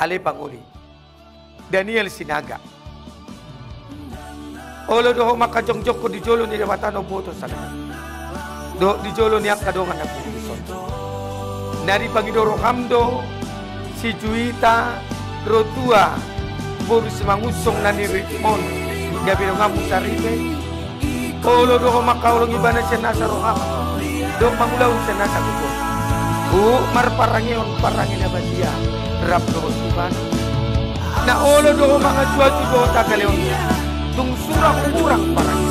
Ale Panguli, Daniel Sinaga. Olo doho makajongjok ko di jolo ni Dewatano Boto sana. Do di jolo ni akadongan na puso. Nari Pangidoro Hamdo, si Juita, Rotua, Boris Mangusong na ni Ritmon, Gabino Ngamu Saribe. Olo doho makaulong ibana siya nasa roham. Do mangulaw siya nasa kuko. Marparangion parangin na ba dia? Rap doho ibana. Na olo doho mga juaju doho tagaleon. Tung surang kurang parang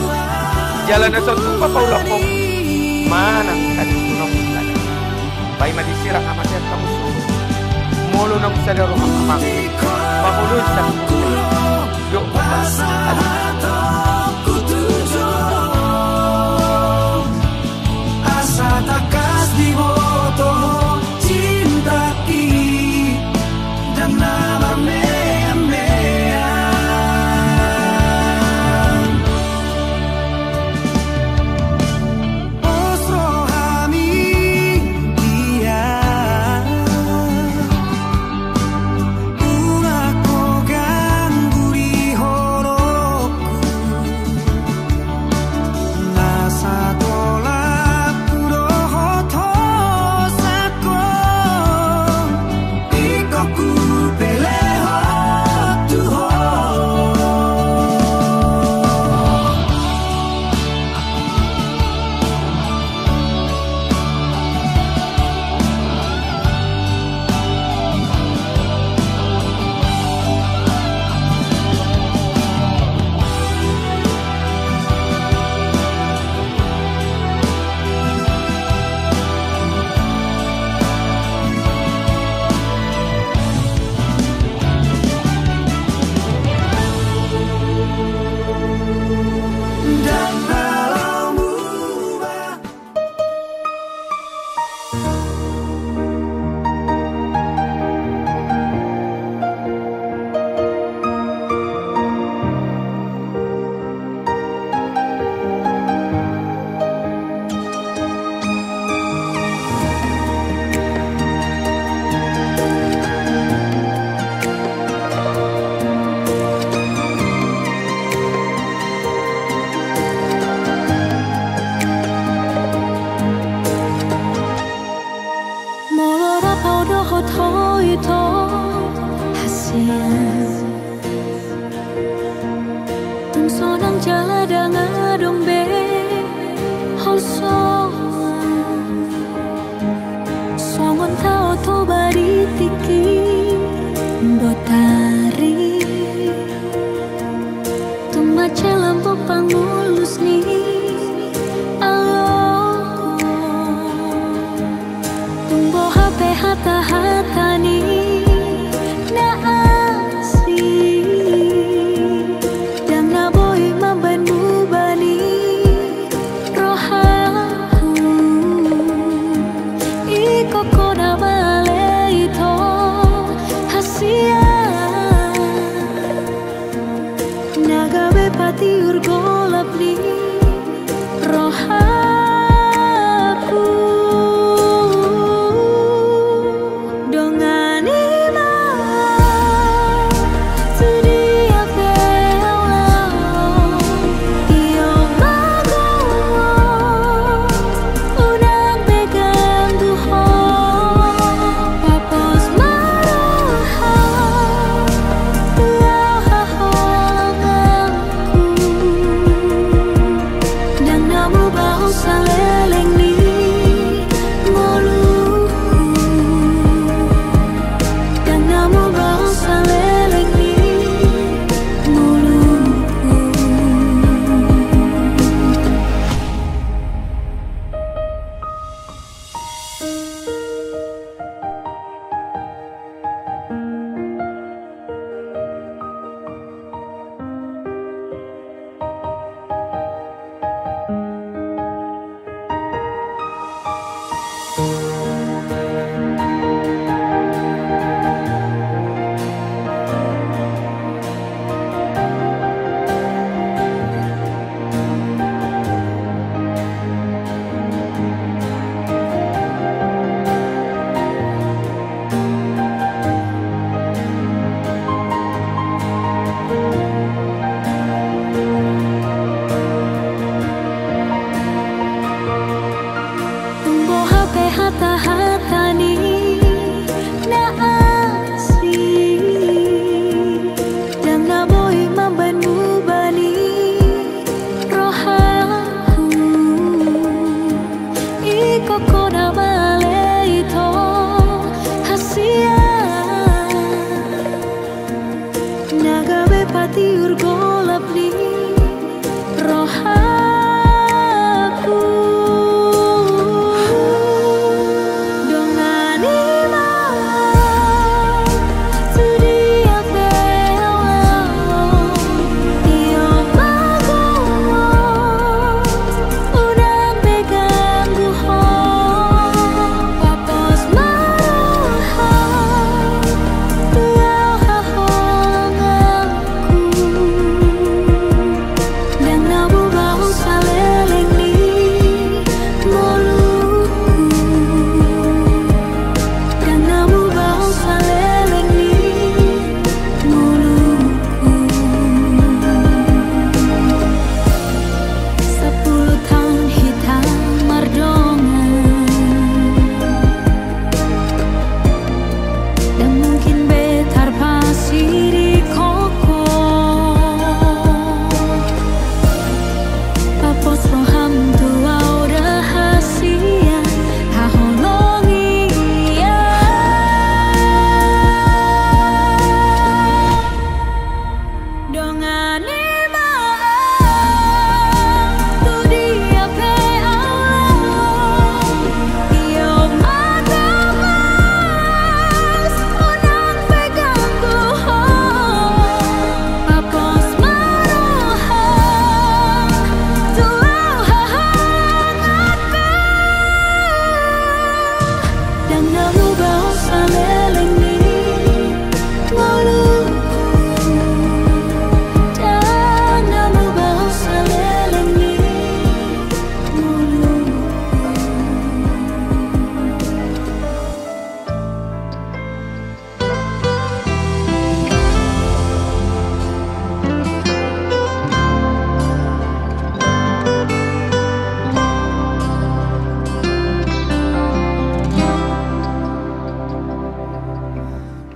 jalan na sa tupa paulapong manang kanunong sana. Bay madisirang amasyat kamu suruh. Molo na usada rumah amang. Makulun sa kumpul. Yuk upas. Asa takas di moto cinta ki dan nama Rohaku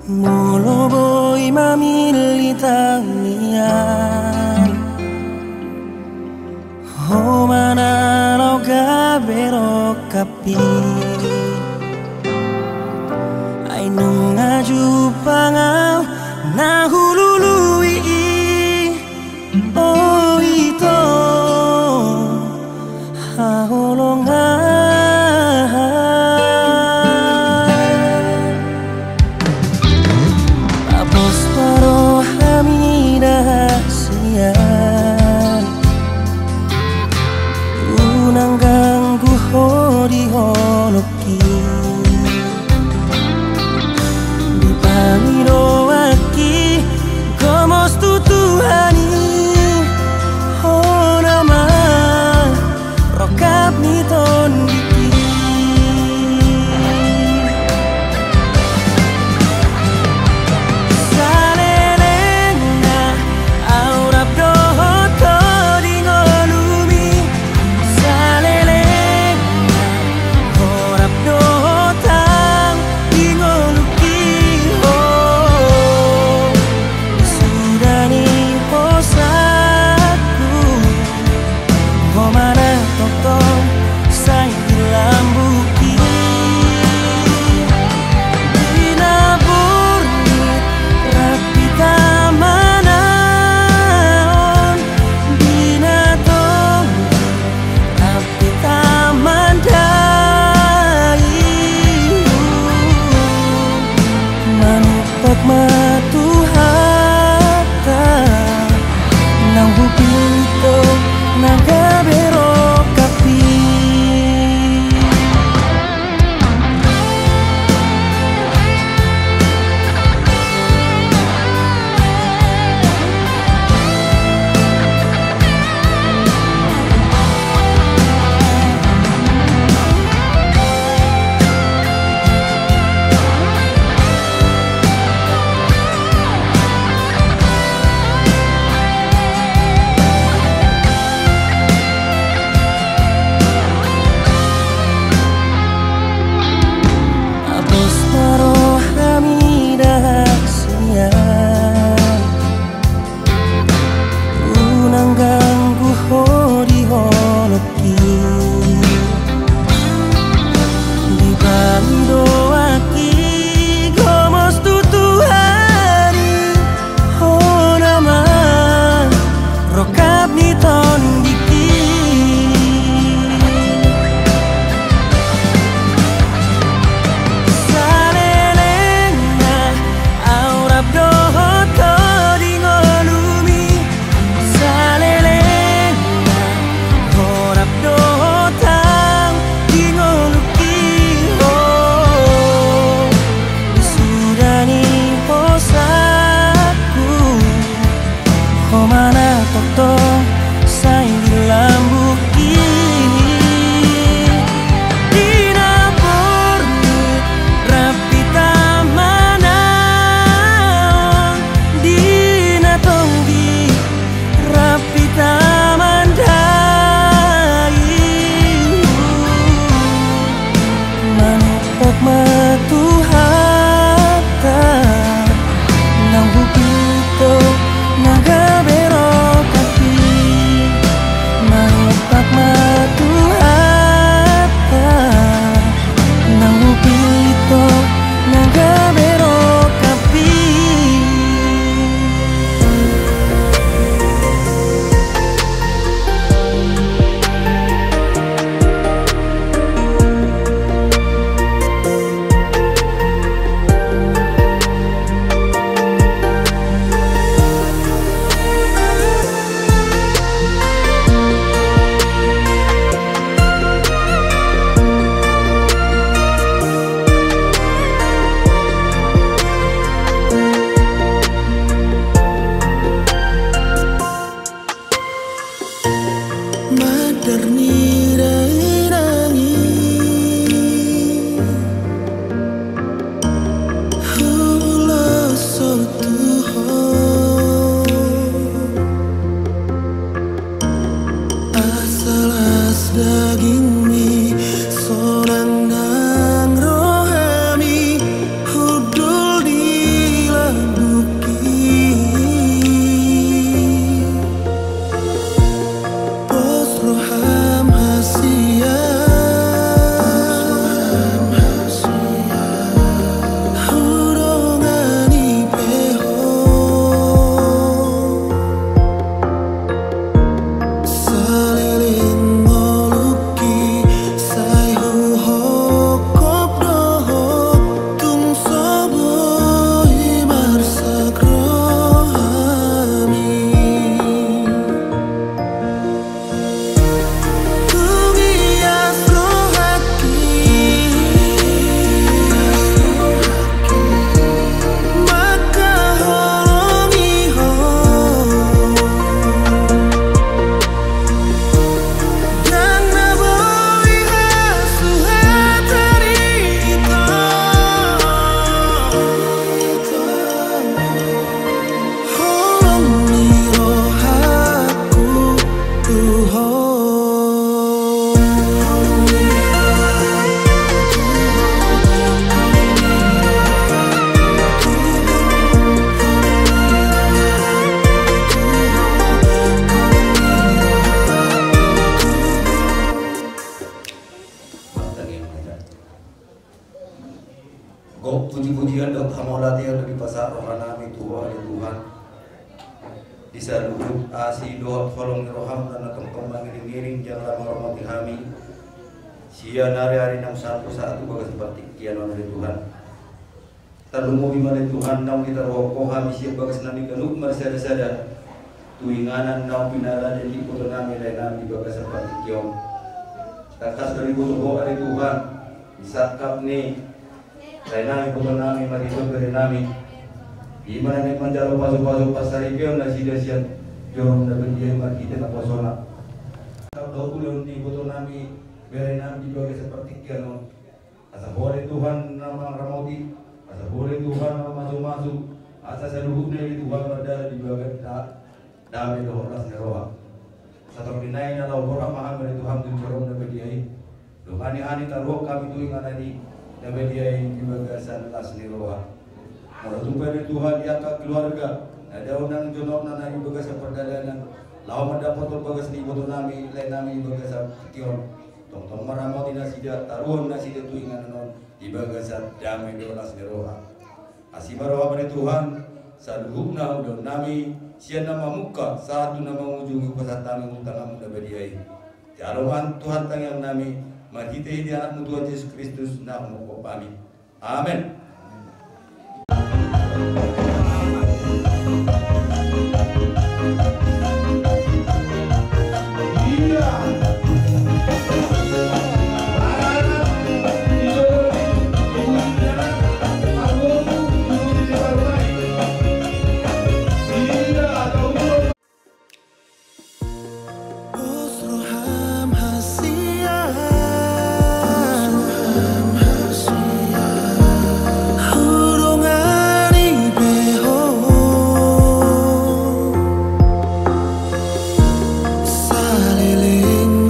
Moloboy mamilitanian Homananaw gabero kapi Ay nung ajupangaw nahulului Oh ito haholongan Unang ganggu hodi holoki di pangiro dagingmi sonang nang rohami hudul di labuki pos roham hasia hurongani peho salilin ngoluki sai hokop doho tung sobo himar sakrohami tungias rohaki maka holongi ho yang naboi hasuhatari ito holongi rohaku tuho Go puji-pujian dok hamolati yang di pasar rohanami Tuhan Tuhan bisa duduk asi doa tolong roham dan kembang ngiring jangan lama rahmati kami sia hari nang satu bagai seperti kian dari Tuhan terlumu bimane Tuhan nang kita rokok kami siap bagai senami galuk marsada tuinganan nang pinara dan di kota nami lain nami bagai seperti kion kakas dari butuh dari Tuhan disakap nih lain nami kota nami marito dari nami di mana nih manjalo pasuk pasar ikion na sida jom na bendia markite na posona kalau ulun di kota nami beri nami juga seperti kian asa boleh Tuhan nama ramauti asa boleh Tuhan nama masuk asa seluruhnya itu Tuhan berada di bagian damai dohoras neroa satu binai na lau borah mahal dari Tuhan tujurom na bendiai lo ani taruh kami tu ingana di Nabi dia yang dibagasan las neroa. Kalau jumpa dengan Tuhan dia ke keluarga, ada orang jodoh nana dibagasan perdagangan. Lawan mendapat bagas di bodoh nami, lain nami bagasan ketior. Tong maramau di nasidat, taruhan nasidat tu ingat non dibagasan damai dolas neroa. Asih baroha pada Tuhan, saduhna udah nami sian nama muka satu nama ujung pasatami utang Nabi dia. Jarohan Tuhan tang yang nami Magite di anakmu Tuhan Yesus Kristus namamu kami. Amin. pos roham hasia hurongani peho saliling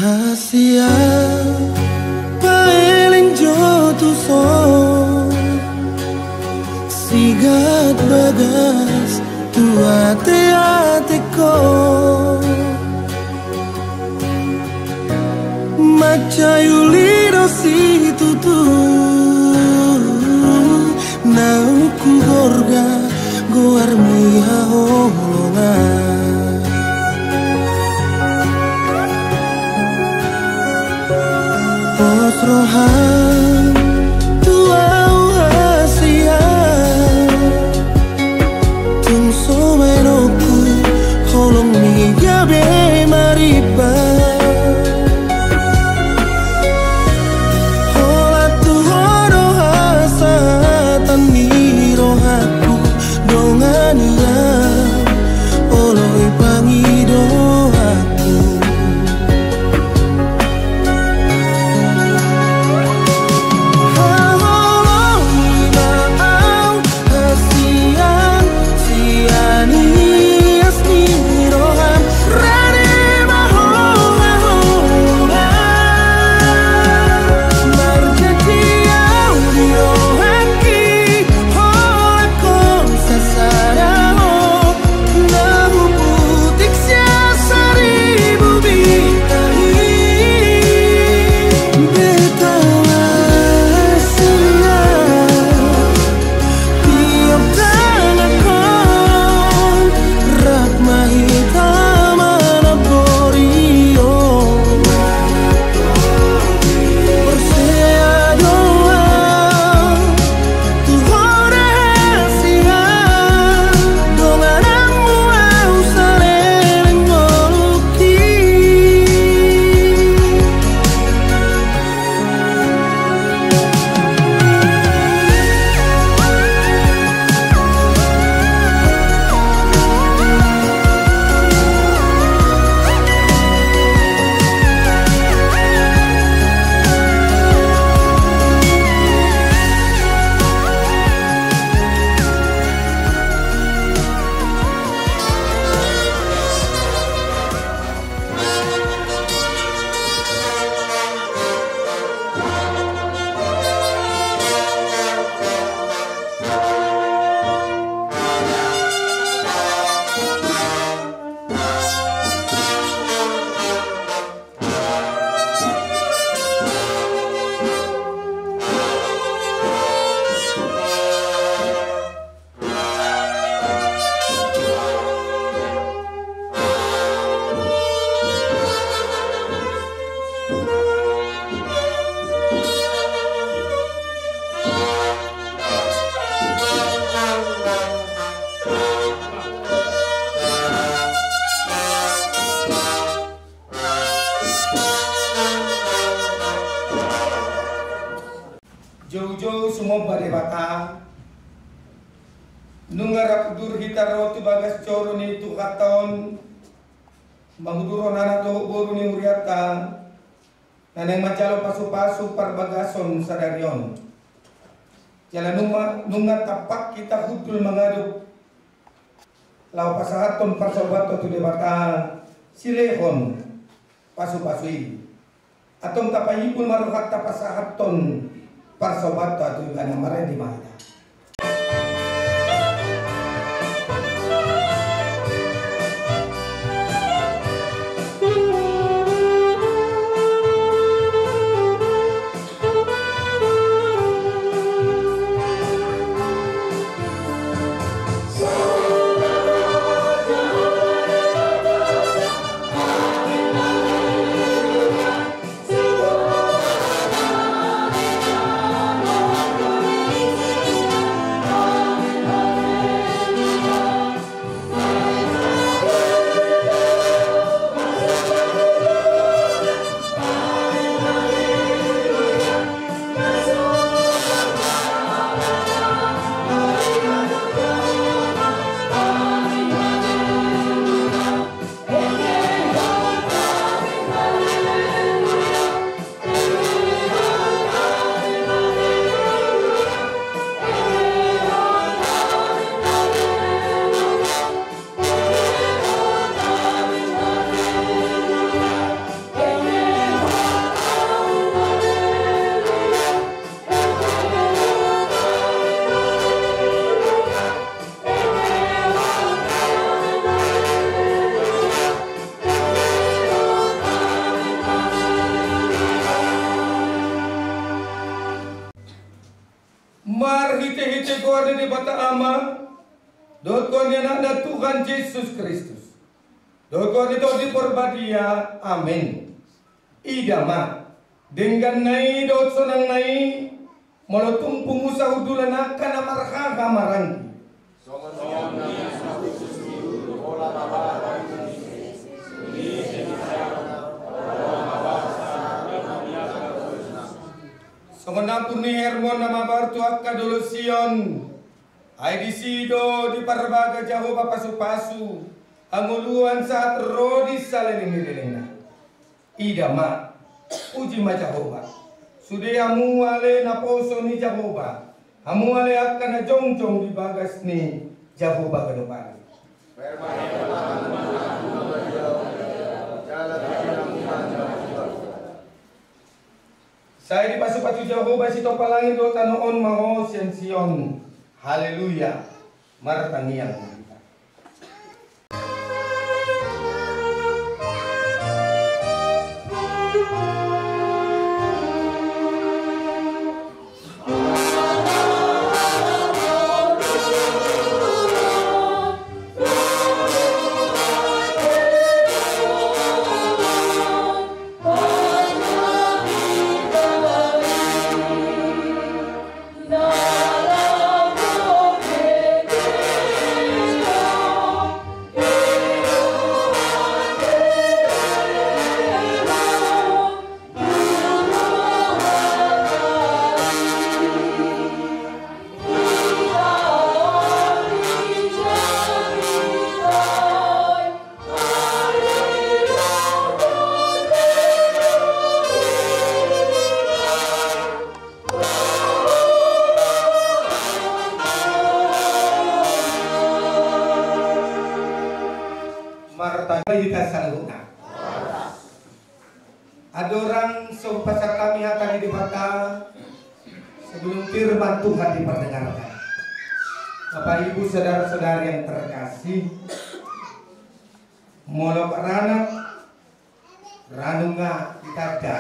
Hasia paeling jotu so sigat bagas tu ate ko macayu lido si tutu nau ku gorga goar miha holongan Osrohan tuau hasia tung somenoku holong mi gabe mariba hola tu horo hasatan mi rohaku dongania oloi pangi doaku Jauh-jauh semua pada bata nungarap dur hitaro tu bagas coro ni tu katon manguduro nana to boru ni uriata naneng macalo pasu-pasu par bagason sadarion jala nunga tapak kita hudul mangadu lau pasahaton parsobato tu de bata silehon pasu-pasui atong tapayipun maruhat tapasahaton parsobato atau ibadah mare di mana. keluar dari bata ama, doa Tuhan anak Tuhan Yesus Kristus. Doa Tuhan itu diperbadia, amin. Idama, dengan nai doa sonang nai, molotung pengusaha udulan akan amarha kamarang. Semenapun ni Hermon nama bartu akka dulu Sion, ay di sido di parbaga jauh pasu-pasu, anguluan saat rodis salin mirilina. Idama, uji ma Jehovah, sudah amu ale na poso ni Jehovah, amu ale akka na jongjong di bagas ni Jehovah ke depan. Saya di pasu-pasu Jehovah si topalangin do tanoon maho Sion. Haleluya. Martangiang kita. Ada orang pasar kami akan dibata sebelum firman Tuhan diperdengarkan. Bapak Ibu saudara-saudara yang terkasih, molo anak ranunga kita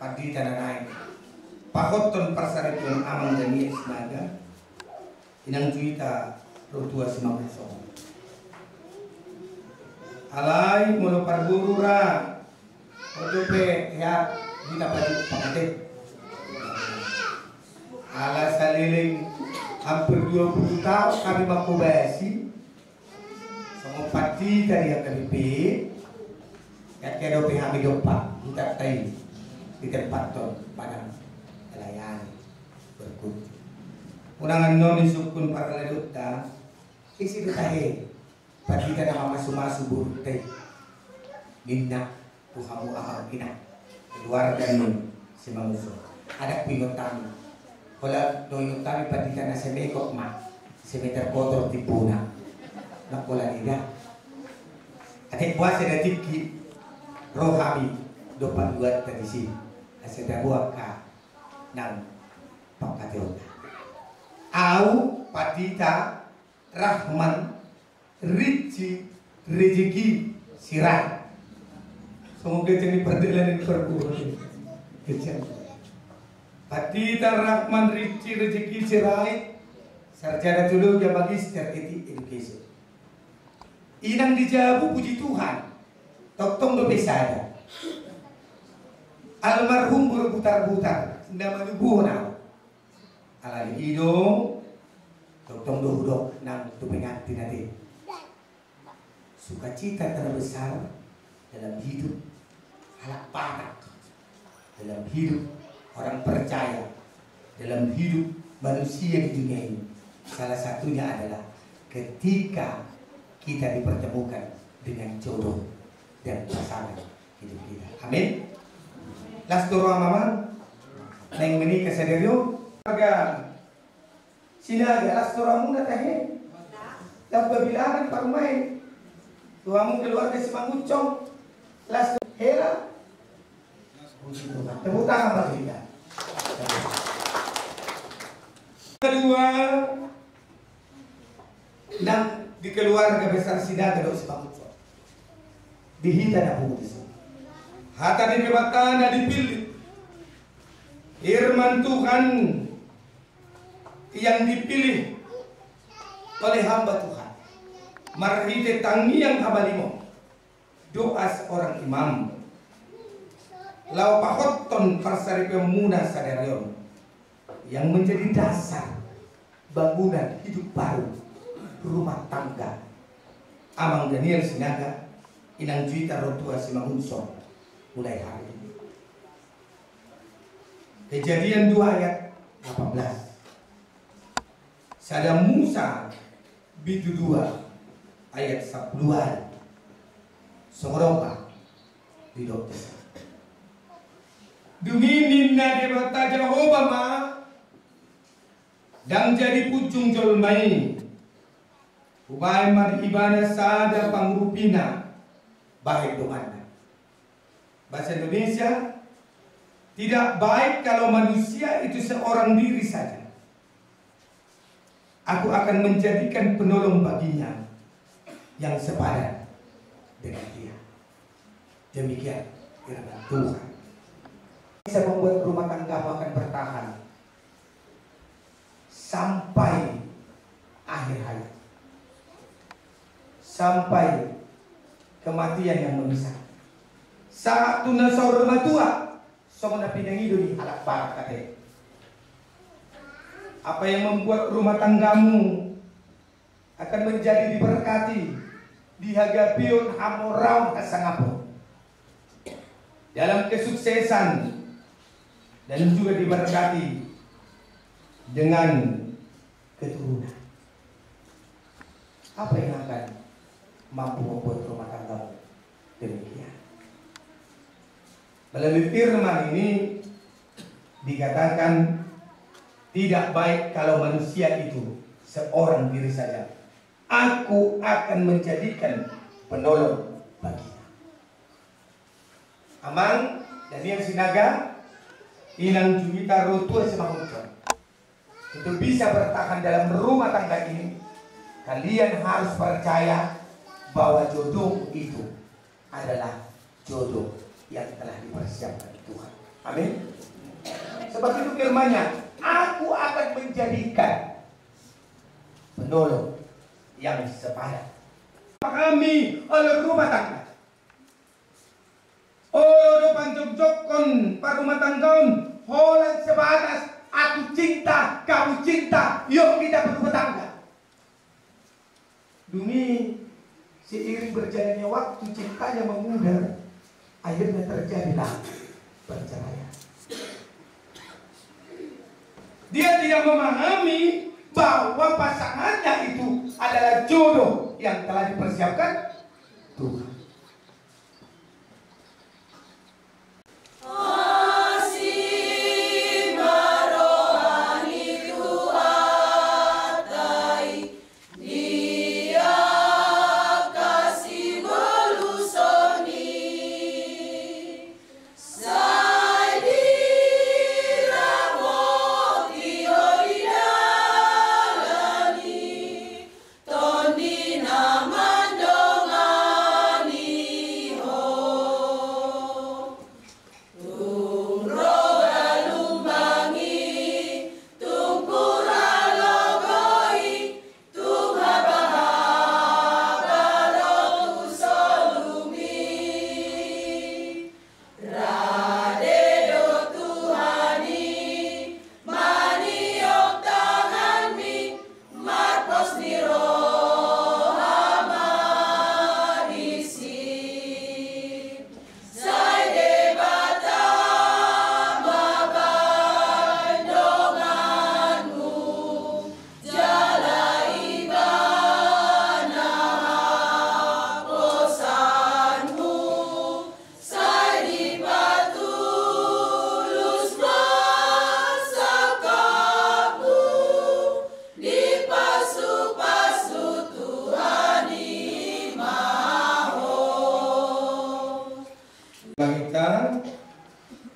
padi tanah naik pahoton pasaripun amang dani senaga inang juita rotua semangso alai molo parburura odope ya kita padi pangate ala saliling hampir 20 tahun kami makubasi sama pati dari yang kami ya kaya dope kami dopa kita tayo di tempat to padang pelayan berkunjung unangan non isukun para ladota isi tahe pati ka na masu-masu burute minna tuhamu ahang ina keluarga nun si mamuso ada pinotami wala doyong kami pati ka na semekok ma semeter kotor tipuna nakola nida atik puasa na tiki rohami dopan buat tadi sih aseda buat ka nang pangkatiota au patita rahman rici rezeki sirai semoga jadi perdelan perbuatan kecil patita rahman rici rezeki sirai sarjana dulu ya magister education inang dijabu puji Tuhan Toktong do pesada. Almarhum berputar-putar, nama lubuh na. Ala di hidung, toktong do hudok nang tupenganti nanti. Sukacita terbesar dalam hidup anak panak, dalam hidup orang percaya, dalam hidup manusia di dunia ini. Salah satunya adalah ketika kita dipertemukan dengan jodoh dan pasangan hidup kita. Amin. Las doro mama neng menikah sederyo harga sinaga las doro muna tahe las babilangan parumai tuamu keluarga si mangucong las hera tepuk tangan bagi kita. Kedua dan di keluarga besar sinaga do si mangucong dihita na pulis. Hata di kebatan na dipilih. Firman Tuhan yang dipilih oleh hamba Tuhan. Marhite tangiang habalimo. Doa seorang imam. Lau pahotton parsari pemuna sadarion. Yang menjadi dasar bangunan hidup baru rumah tangga. Amang Daniel Sinaga, Inang Juita Rotua Simangunso mulai hari ini. Kejadian 2 ayat 18. Sada Musa bidu 2 ayat 10. Songoropa di dokter. Duminin na debata Jehovah ma dan jadi pucung jolmai. Ubay man ibana sada pangrupina baik doanya. Bahasa Indonesia, tidak baik kalau manusia itu seorang diri saja. Aku akan menjadikan penolong baginya yang sepadan dengan dia. Demikian firman Tuhan. Bisa membuat rumah tangga akan bertahan sampai akhir hayat, sampai kematian yang memisah. Saat tuna saudara tua, somona pinangido di alat barat kate. Apa yang membuat rumah tanggamu akan menjadi diberkati, dihagapion hamorau kasangapun dalam kesuksesan dan juga diberkati dengan keturunan. Apa yang akan mampu membuat rumah tanggamu demikian? Melalui firman ini dikatakan tidak baik kalau manusia itu seorang diri saja. Aku akan menjadikan penolong baginya. Amang Daniel Sinaga, Inang Juwita Rotua Simangunso. Untuk bisa bertahan dalam rumah tangga ini, kalian harus percaya bahwa jodoh itu adalah jodoh yang telah dipersiapkan Tuhan. Amin. Sebab itu firman-Nya, aku akan menjadikan penolong yang sepadan. Kami oleh rumah tangga. Oh, panjok-jokon parumah tanggaun, holan sebatas aku cinta, kamu cinta, yuk kita berumah tangga. Demi seiring berjalannya waktu cintanya memudar, akhirnya terjadilah perceraian. Dia tidak memahami bahwa pasangannya itu adalah jodoh yang telah dipersiapkan Tuhan.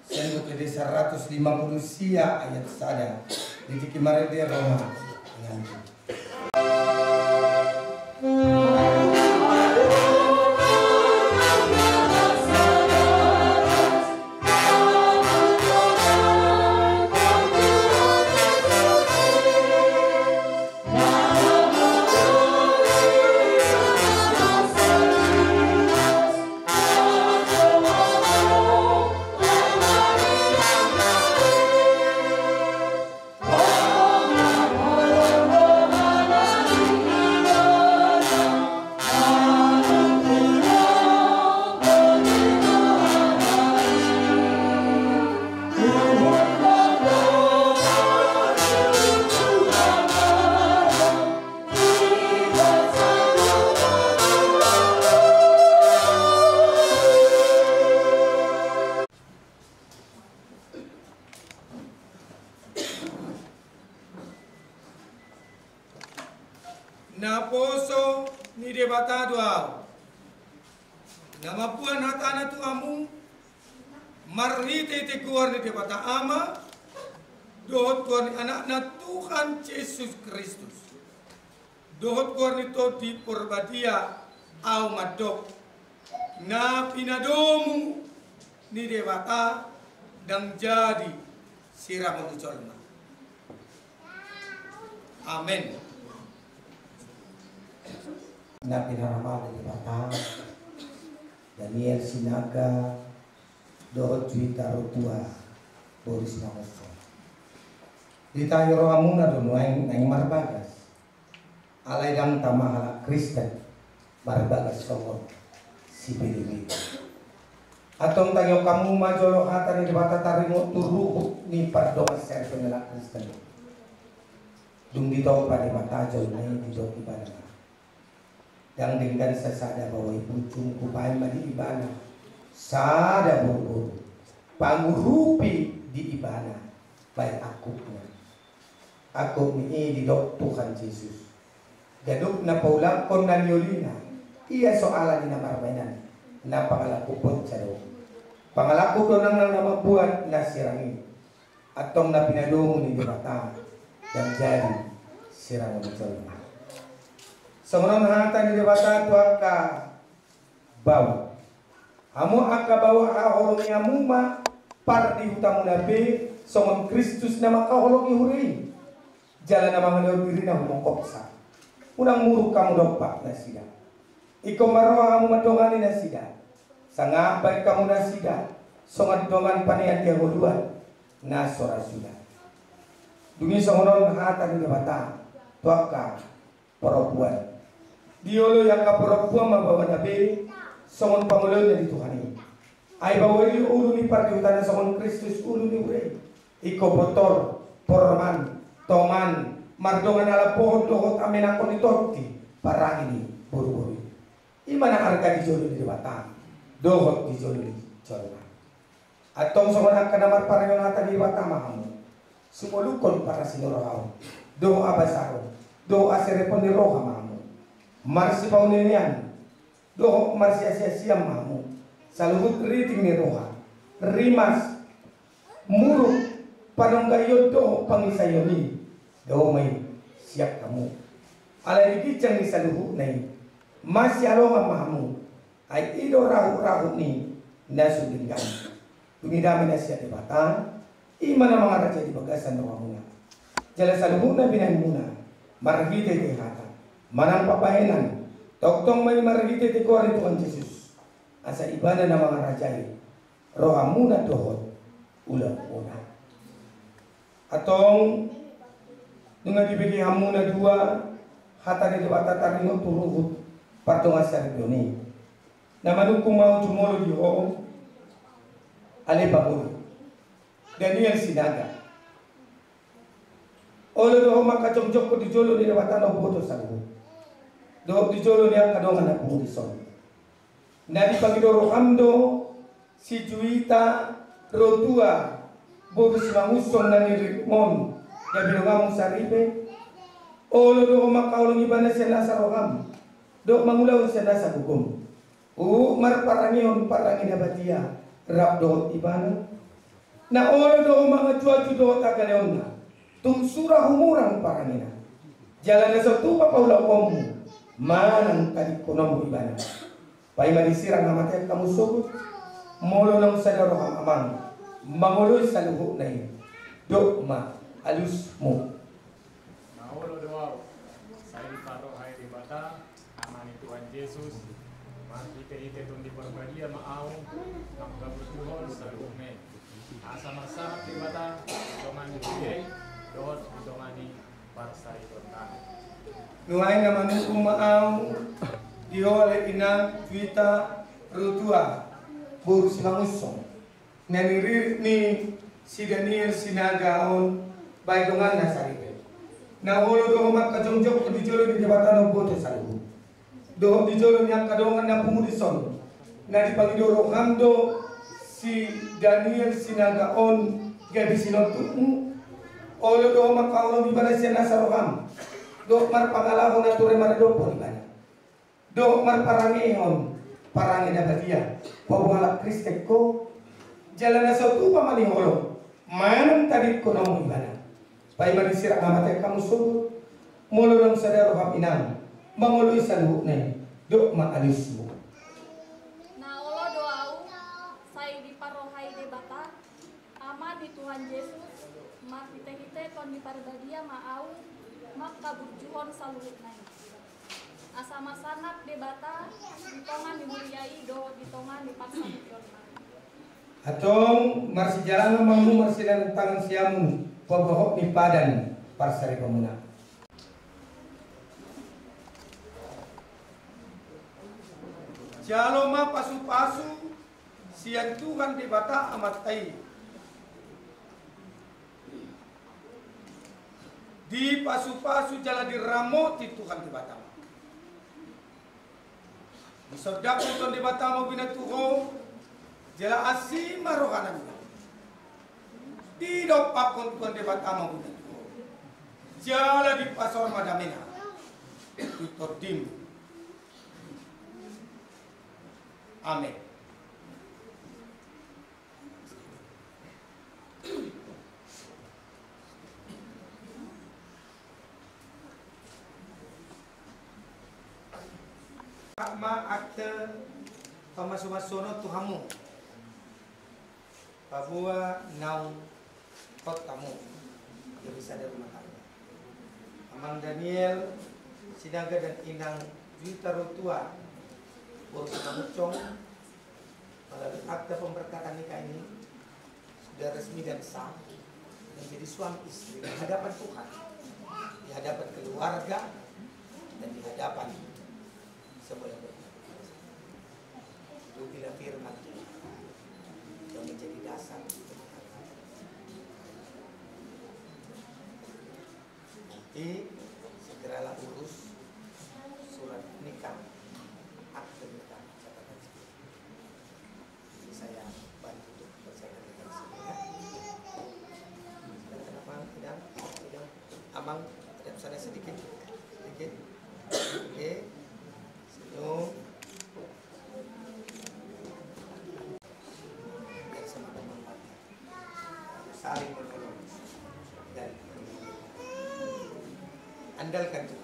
Senduk ke desa 150 sia ayat sada di Tikimare dia Roma. na poso ni debata doa. Nama puan hatana tuamu marite te kuar ni debata ama dohot kuar ni anak na Tuhan Yesus Kristus. Dohot kuar ni to di porbadia au madok na pinadomu ni debata dan jadi siram ucolna. Amin. Na pinaramal ni Bata Daniel Sinaga Dohot Juita Rotua Boris Namoso di tayo rohamuna doon nang marbagas alay dang tamahala Kristen marbagas somot si Pilipino atong tayo kamu majolo hata ni Bata tarimo turu ni pardongan serto nila Kristen dung dito pa ni Bata jol na yung dito ibadah yang dengan sesada bahwa ibu cungku paling di ibana sada buru pangurupi di ibana baik aku ini di dok Tuhan Yesus gaduk na paulang kon na niolina iya soalan ni na marmainan na pangalaku pun caro pangalaku ko nang nama buat na sirangi atong na pinadungo ni Bata yang jadi sirang ni Jolma. Semono hata ni Bata tuaka bawa. Amo aka bawa ahorong yamuma par di hutamu nabe somon Kristus nama kahorong ihuri. Jalan nama ngalor diri na humongkopsa. Unang muruk kamu dopak nasida. Iko maroa kamu madongani nasida. Sanga baik kamu nasida. Songat dongan panian dia hoduan. Nasora sudah. Dungi semono hata ni Bata tuaka perempuan. Diolo yang kaperempuan membawa nabi songon pangulun dari Tuhan ini. Ai bawa ini ulu ni parti utana songon Kristus ulu ni ure. Iko botol, porman, toman, mardongan ala pohon dohot amenakon itorti parang ini buru-buru. Imana harga dijolo di Bata, dohot dijolo di Jolma. Atong songon angka namar parang nata di Bata mahamu. Sumolukon para sinorohaw. Doho abasaro, doho aserepon ni roha mahamu. Marsi paunenian doho marsi asia mamu saluhut riting ni roha rimas muruk panonggayo doho pangisayoni doho may siap kamu alay gicang ni saluhut nai masih alonga mamu ay ido rahu ni nasudinggan dumidami na siya di Bata ima na mga raja di bagasan roha muna jala saluhut na binan muna margite di hata manang papahenan toktong may maragite ti kuari Tuhan Yesus asa ibana na mga rajay rohamuna dohot ulang una atong nunga dibigi hamuna dua hata di Bata tarino turuhut patunga sarbioni na manukung mau jumolo di ho ale babulo Daniel Sinaga olo doho makacomjok ko di jolo di Bata no boto saluhut do di jolo ni ang kadongan na pumudison. Na di pagidoro hamdo si Juita Rotua Boris Mangusong na ni Rimon na binungamong saribe olo do makaulong iba na siya nasa roham do mangulaw siya nasa hukum marparangiyon parangin na batia rap do iba na olo do mga cuacu do tagaleon na tungsura humurang parangin na jalan na sa tupa paulaw komu manang tadi konom ibana pai manisirang namatay kamu sugut molo nang sa roham amang manguloy sa luho na yun dokma alus mo Maulo doaw saya diparo hai di Bata amani Tuhan Yesus makite tun di perbadia maaw ng kabutuhon sa lume asa masarap di Bata dongan ni dohot dongan ni parsari kontan nuay naman umaaw diole inang Juita Rotua Boris Mangusong nanirir ni si Daniel Sinagaon baydongan na sarili na ulo do makajongjok di jolo di jabatan boto salu do di jolo yang kadongan na pumudison na di pangidoro hamdo si Daniel Sinagaon gabi sinotu ulo do makaulo di balasya na saroham do mar pangalahon na ture mardopo di bana. Do mar parangihon parangi dabadia. Pabuhala Kriste ko jalan na sa tupa maniholo. Manang tadit ko na mo ibana. Pay manisira ngamatay kamu sulod. Mulo ng sadaro hapinang. Manguloy sa luhok na do maalis mo. Naolo doau say di parohay de bata. Ama di Tuhan Yesus. Makite-hite kon di parbadia maau. Makaburjuhon sa luhok na asama sanak de bata. Ditongan dimuliai do ditongan dipaksa dikiorna. Atong marsijalan mamu marsilan tangan siamu. Pabohok ni padan parsari pemuna. Jalo ma pasu-pasu sian Tuhan di bata amat tai. Di pasu-pasu jala diramoti Tuhan di bata. Di sodaku Tuhan di bata mau bina Tuhan jala asima rohanan. Di dopakon Tuhan di bata mau bina Tuhan jala di pasor madamena. Itu dim. Amin. Ma akte pamasumasono tuhamu. Pabua naung kotamu. Dia bisa dari rumah tangga. Amang Daniel, Sinaga dan Inang Juta Rotua. Urus Kamucong melalui akta pemberkatan nikah ini sudah resmi dan sah menjadi suami istri di hadapan Tuhan, di hadapan keluarga, dan di hadapan semua yang berkuasa. Itu bila firman yang menjadi dasar. Nanti segeralah urus surat nikah. Akte nikah catatan sendiri. Jadi saya bantu untuk selesaikan dengan segera. Silakan Amang, tidak, Amang ada pesannya sedikit. Oke, senyum. Dan sama-sama saling menolong dan andalkan Tuhan.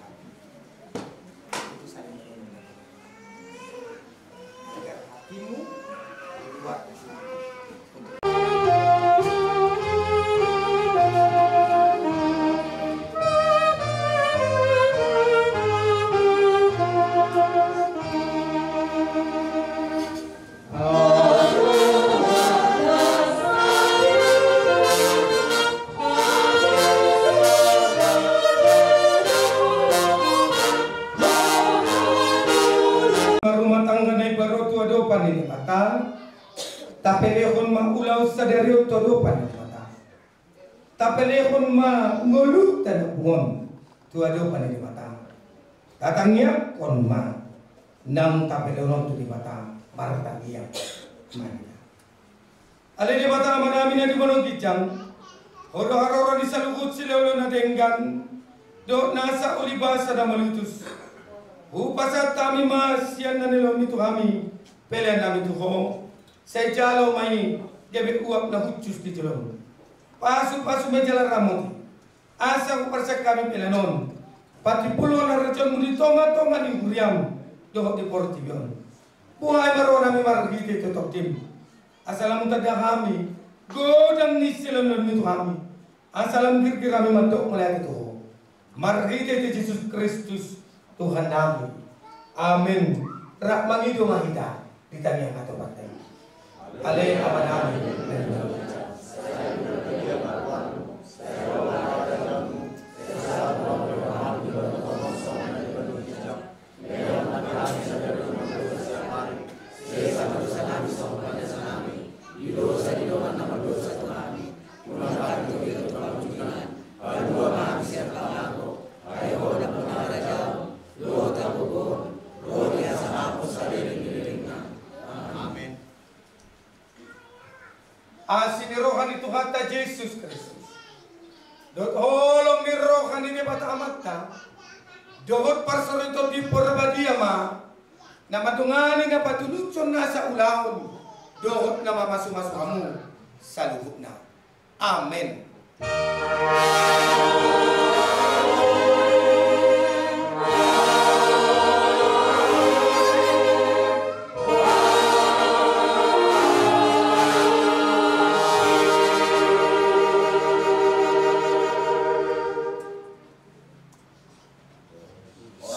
Tapelehon maulaw sa deriot todopan ng mata. Tapelehon mangulut na buon tuadopan ng mata. Tatangya kon ma nang tapelehon to di mata martangya manila. Alay di mata manami na di manong gijang. Horo-horo di salukot sila ulo na denggan. Do nasa ulibasa na malutus. Upasat kami masyan na nilom ito kami. Pelian namin ito ko. Saya jalo mai dia uap na hucus di jelom. Pasu mejalan ramut. Asa ku persak kami pelanon. Pati puluh na rajon muli tonga ni huriam. Dohok di portibion. Buhay maro nami margiti tutok tim. Asalam tada kami. Godang ni silom na nito kami. Asalam kirkir kami mantok melihat itu. Margiti di Yesus Kristus Tuhan kami. Amin. Rakmang itu mahita. Ditanya atau pakai. Ale amanami. Asin rohani Tuhan ta Yesus Kristus. Dot holong ni rohani ni bata amata. Dohot parsorito di porbadia ma. Nama dungani na patulucon na sa ulaon. Dohot na mamasu-masu kamu sa luhut na. Amen.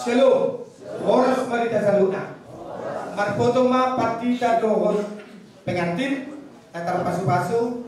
Shalom. Oras marita sa luna. Marpoto ma partita dohon pengantin antar pasu-pasu.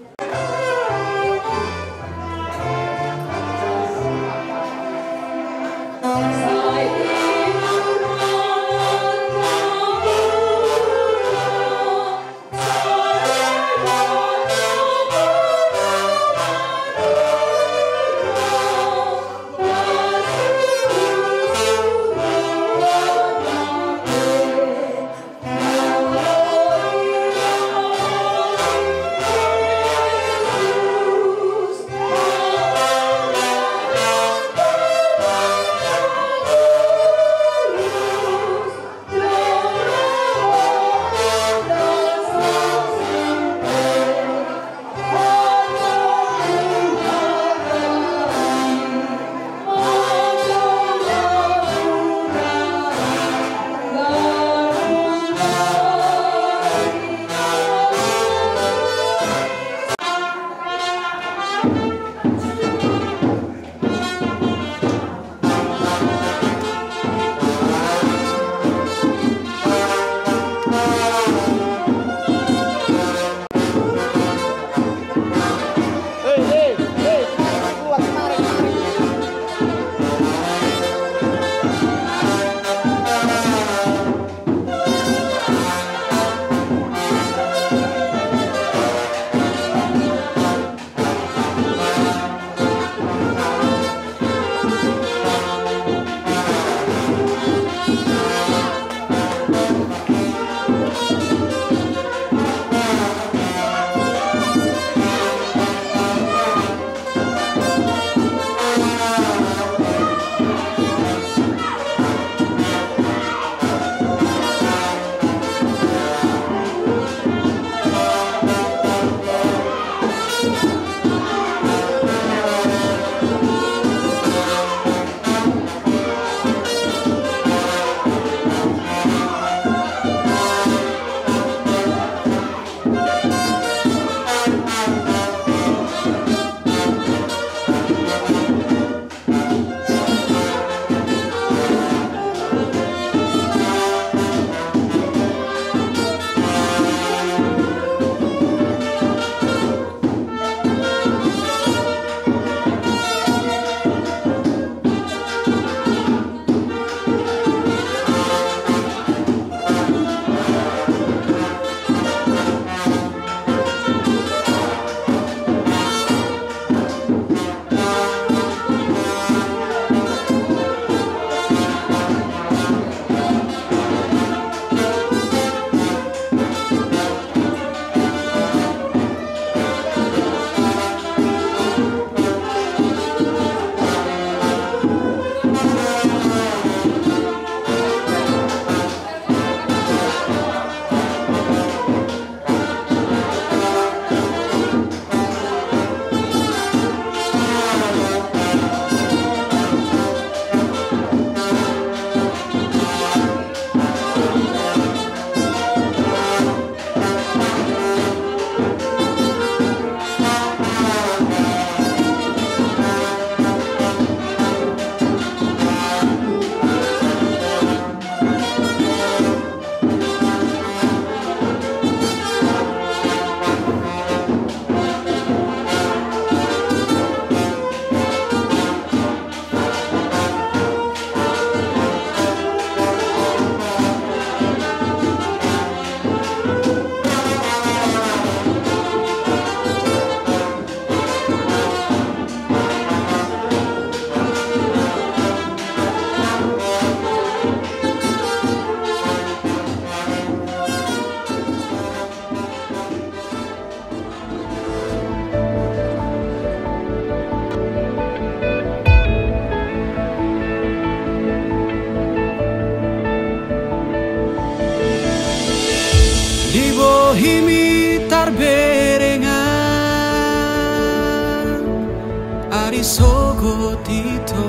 sogotito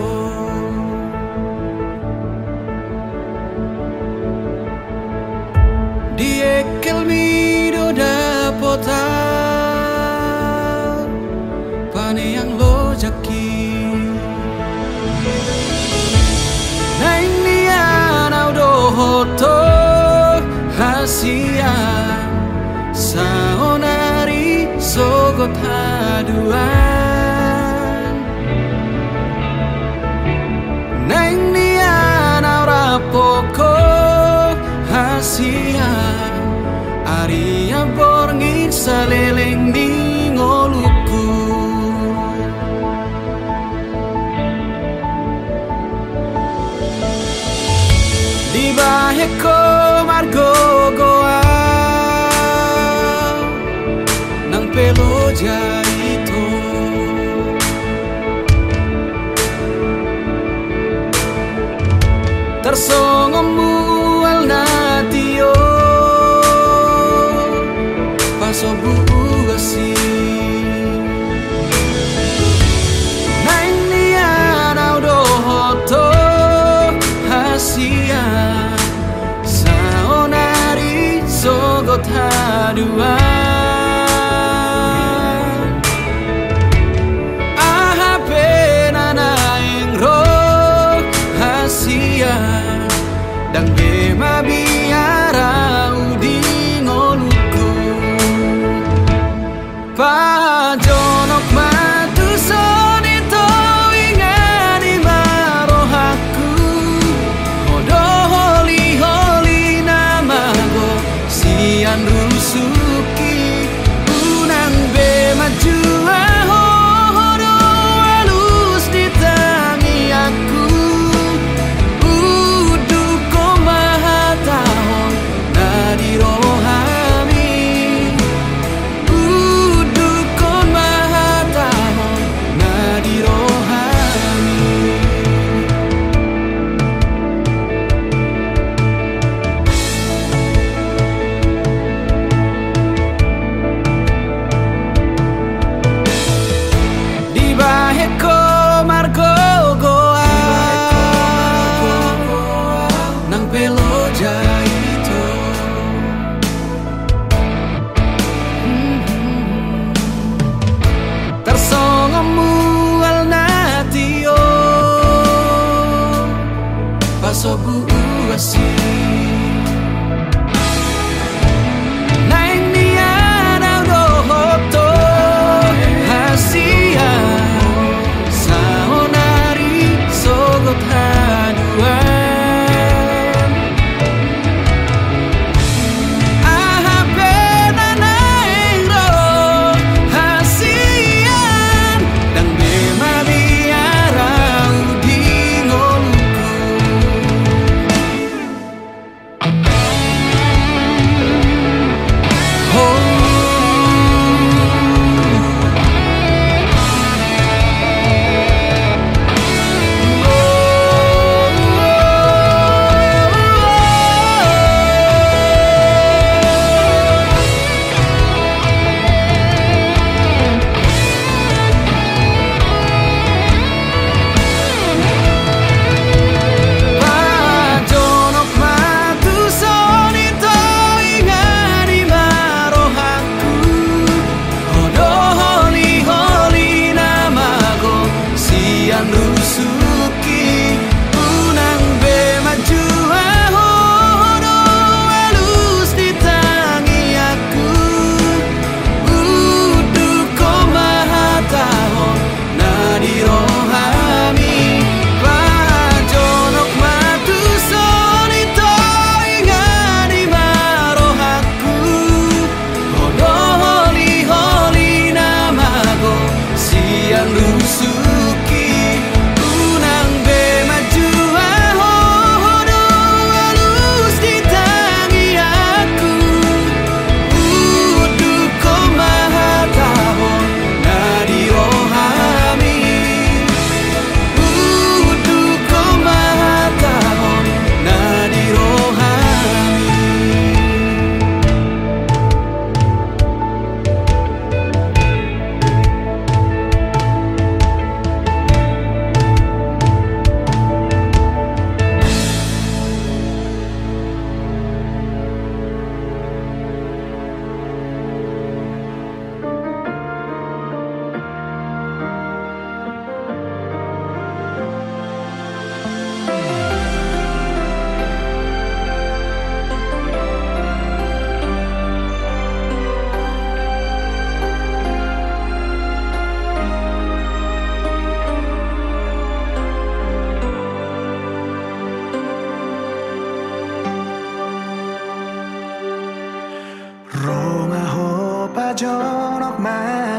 Diekel mido dapota pane yang lo jaki Naing nian audo hoto hasia saonari sogot haduan Naing nian aura poko hasia Aria borngin saleleng di ngoluku Di baheko margo goa Nang pelo jaito Tersongomu al natio Pasobu asi Naing nian audo hoto hasia Saonari sogot haduan Ahape nanaing roh hasia Dang bema biara udi ngoluku Pajonok matu sonito ingani marohaku Odo holi namago sian rusuki Unang bema jua hodo halus ditangi aku Udu ko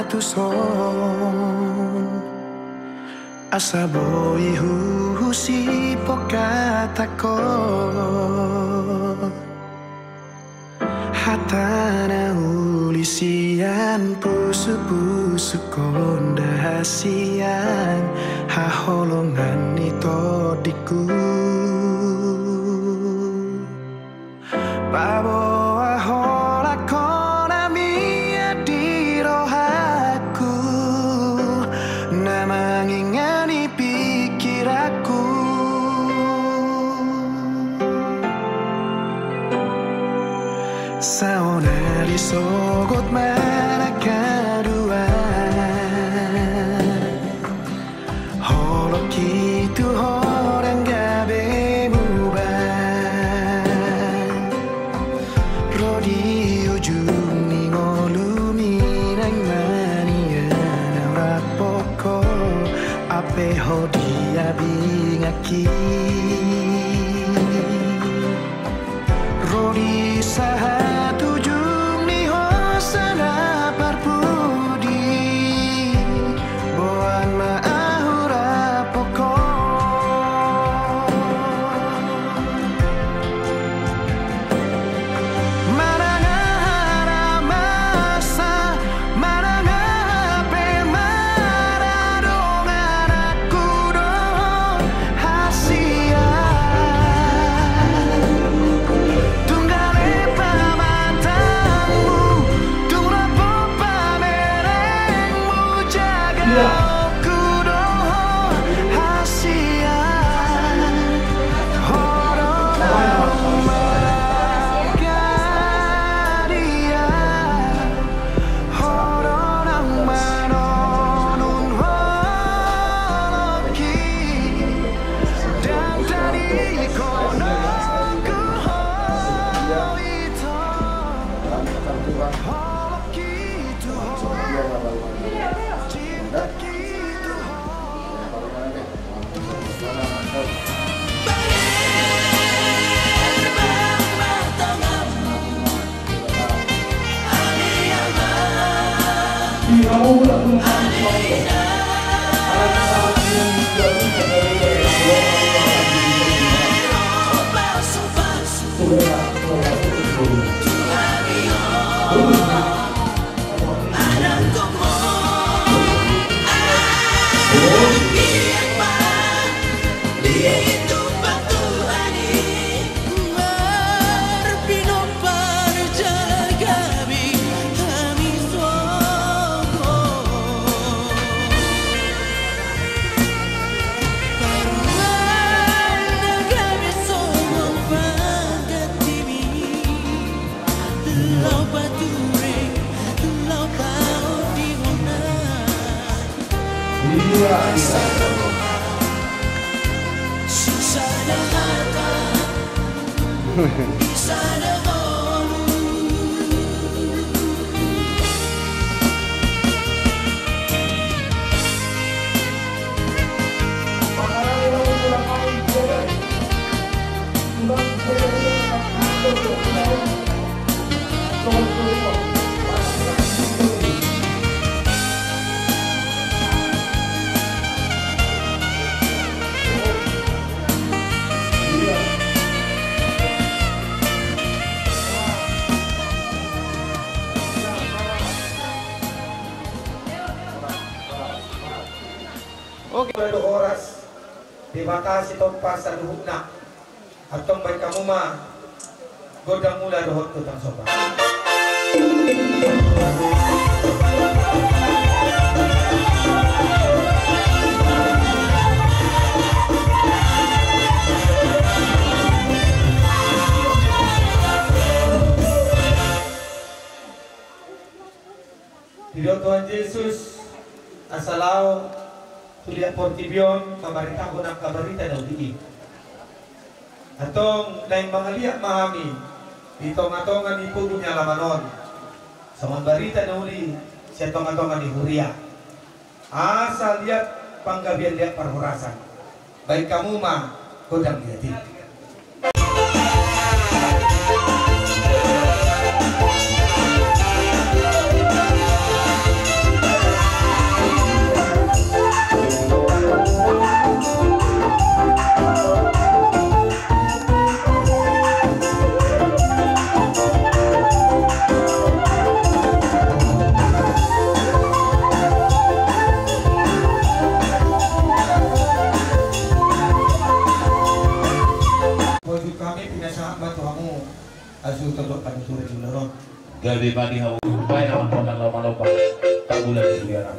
batu son asa boi husi pokatako hatana ulisian pusu-pusu kondasian haholongan ito diku babo ahola konamia di rohaku na mangingani pikiraku saona disogot mana kadua holok itu orang gabe muban rodi ujung ni ngolumi nang mania na rapoko ape hodi abingaki rodi sahat ujung ni hosana parpudi boan maahura poko marangara masa marangara pe maradongan aku do hasia tunggale pamatamu tunggu pamerengmu jaga aku do hasia hororang maragaria hororang manonun holoki dan tadi konoku hoito holoki itu cinta gitu Pelo oras dibatasi tompa sa duhugna atong bay kamuma godang mula dohot tutang sopa Dido Tuhan Yesus asalao tuliat portibion pamarita ko ng kabarita daw diin. Atong naing mga liyak mahami dito nga tongan ni pudo niya lamanon. Sa mga barita na uli siya tongan ni Huria. Asa liat panggabian liat parhurasan. Baik kamu mah kodang liatin. gabi pagi hawu bae naman kontak lama-lama tak bulan biara.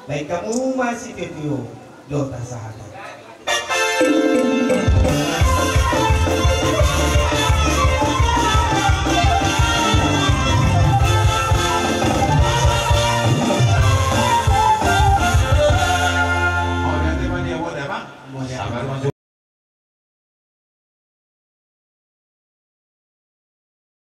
Baik kamu masih ketio dota sahaja. Sabar masuk